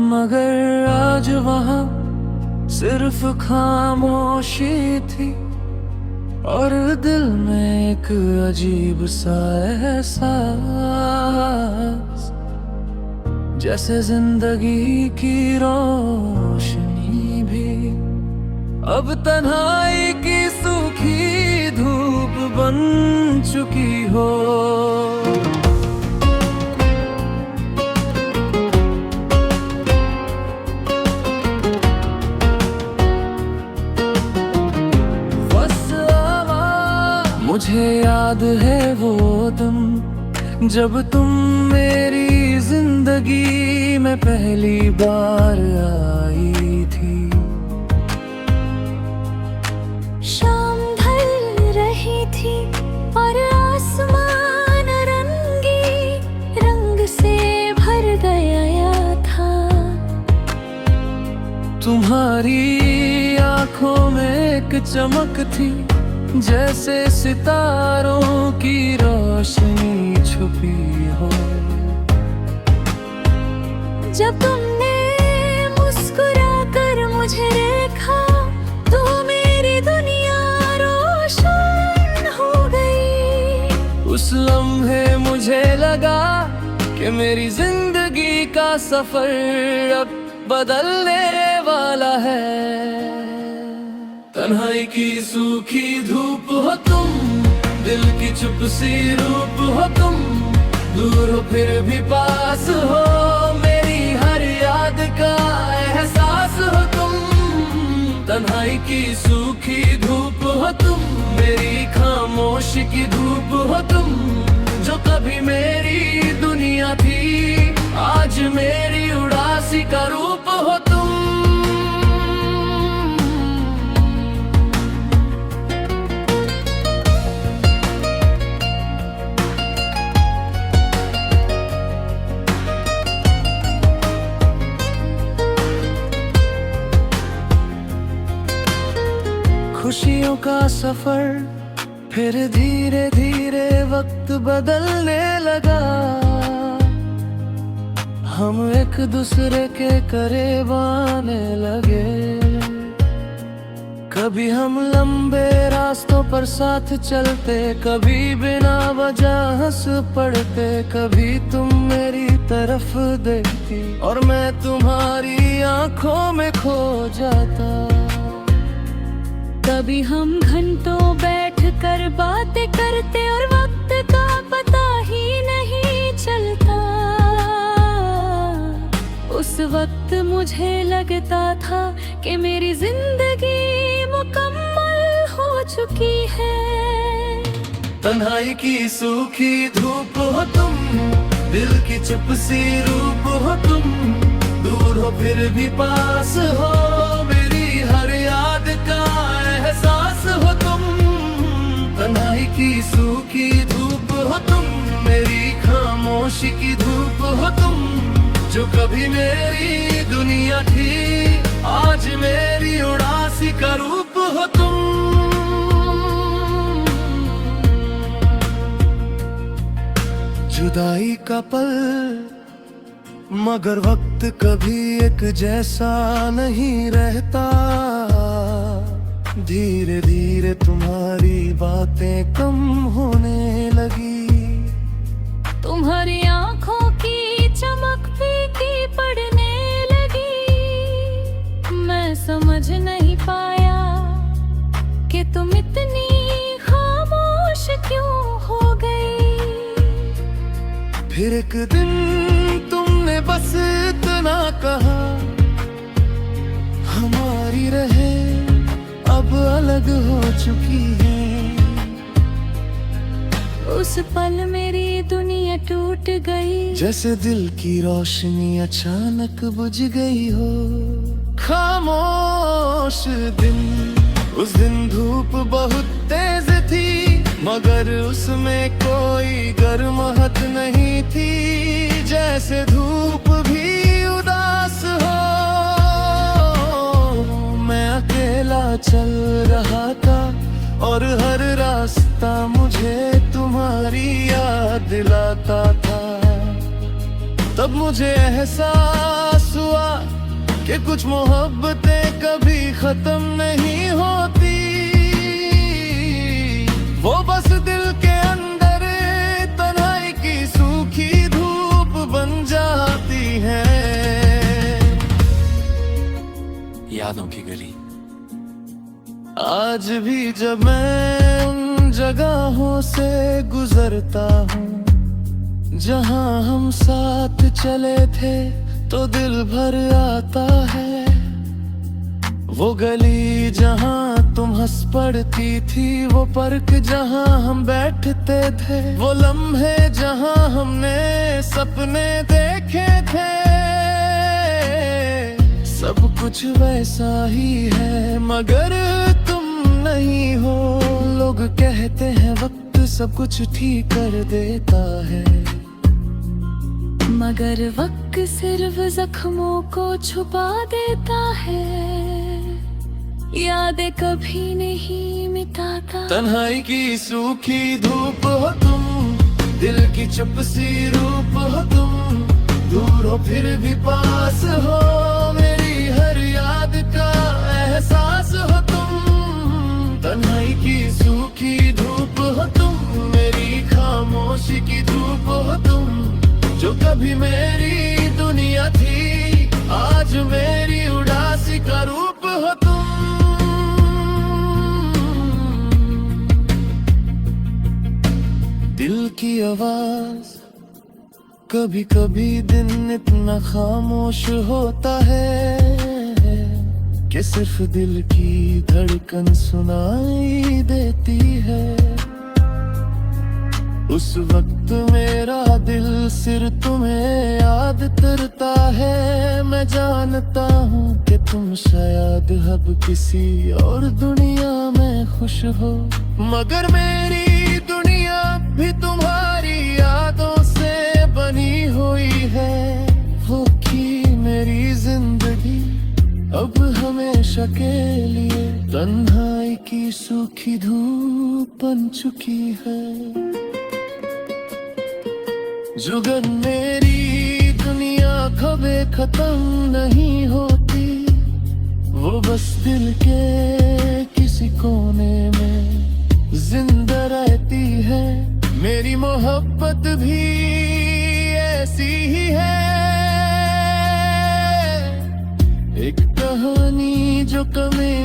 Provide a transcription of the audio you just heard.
मगर आज वहाँ सिर्फ खामोशी थी और दिल में एक अजीब सा एहसास, जैसे जिंदगी की रोशनी भी अब तन्हाई की सूखी धूप बन चुकी हो। मुझे याद है वो दिन जब तुम मेरी जिंदगी में पहली बार आई थी। शाम ढल रही थी और आसमान रंगी रंग से भर गया था। तुम्हारी आंखों में एक चमक थी, जैसे सितारों की रोशनी छुपी हो। जब तुमने मुस्कुरा कर मुझे देखा तो मेरी दुनिया रोशन हो गई। उस लम्हे मुझे लगा कि मेरी जिंदगी का सफर अब बदलने वाला है। तन्हाई की सूखी धूप हो तुम, दिल की चुप सी रूप हो तुम, दूर हो फिर भी पास हो, मेरी हर याद का एहसास हो तुम। तन्हाई की सूखी धूप हो तुम, मेरी खामोश की धूप हो तुम, जो कभी मेरी दुनिया थी आज मेरी उदासी का रूप हो तुम। खुशियों का सफर फिर धीरे धीरे वक्त बदलने लगा। हम एक दूसरे के करीब आने लगे। कभी हम लंबे रास्तों पर साथ चलते, कभी बिना वजह हंस पड़ते, कभी तुम मेरी तरफ देखती और मैं तुम्हारी आंखों में खो जाता। कभी हम घंटों बैठ कर बातें करते और वक्त का पता ही नहीं चलता। उस वक्त मुझे लगता था कि मेरी जिंदगी मुकम्मल हो चुकी है। तन्हाई की सूखी धूप हो तुम, दिल की चुप सी रूप हो तुम, दूर हो फिर भी पास हो, मेरी हर याद का एहसास हो तुम। तन्हाई की सूखी धूप हो तुम, मेरी खामोशी की धूप हो तुम, जो कभी मेरी दुनिया थी आज मेरी उदासी का रूप हो तुम। जुदाई का पल मगर वक्त कभी एक जैसा नहीं रहता। धीरे धीरे तुम्हारी बातें कम होने लगी, तुम्हारी आंखों की चमक फीकी पड़ने लगी। मैं समझ नहीं पाया कि तुम इतनी खामोश क्यों हो गई। फिर एक दिन तुमने बस इतना कहा, हमारी रहे अब अलग हो चुकी है। उस पल मेरी दुनिया टूट गई, जैसे दिल की रोशनी अचानक बुझ गई हो। खामोश दिन, उस दिन धूप बहुत तेज थी मगर उसमें कोई गर्माहट नहीं थी। जैसे धूप भी उदास हो, मैं अकेला चल रहा था और हर रास्ता मुझे तुम्हारी याद दिलाता था। तब मुझे एहसास हुआ कि कुछ मोहब्बतें कभी खत्म नहीं होती, वो बस दिल के अंदर तन्हाई की सूखी धूप बन जाती है। यादों की गली। आज भी जब मैं उन जगहों से गुजरता हूँ जहाँ हम साथ चले थे, तो दिल भर आता है। वो गली जहाँ तुम हंस पड़ती थी, वो पार्क जहाँ हम बैठते थे, वो लम्हे जहाँ हमने सपने देखे थे, सब कुछ वैसा ही है मगर तुम नहीं हो। लोग कहते हैं वक्त सब कुछ ठीक कर देता है, मगर वक्त सिर्फ जख्मों को छुपा देता है, यादें कभी नहीं मिटाता। तन्हाई की सूखी धूप हो तुम, दिल की चुप सी रूप हो तुम, दूर हो फिर भी पास हो, मेरी हर याद का एहसास हो तुम। तन्हाई की सूखी धूप हो तुम, मेरी खामोशी की धूप हो तुम, जो कभी मेरी दुनिया थी आज मेरी उदासी का रूप हो तुम। दिल की आवाज कभी कभी दिन इतना खामोश होता है कि सिर्फ दिल की धड़कन सुनाई देती है। उस वक्त मेरा दिल सिर तुम्हें याद करता है, मैं जानता हूँ कि तुम शायद अब किसी और दुनिया में खुश हो, मगर मेरी दुनिया भी तुम्हारी यादों से बनी हुई है। वो की मेरी जिंदगी अब हमेशा के लिए तन्हाई की सूखी धूप बन चुकी है। जुगन मेरी दुनिया कभी खत्म नहीं होती, वो बस दिल के किसी कोने में जिंदा रहती है। मेरी मोहब्बत भी ऐसी ही है, एक कहानी जो कभी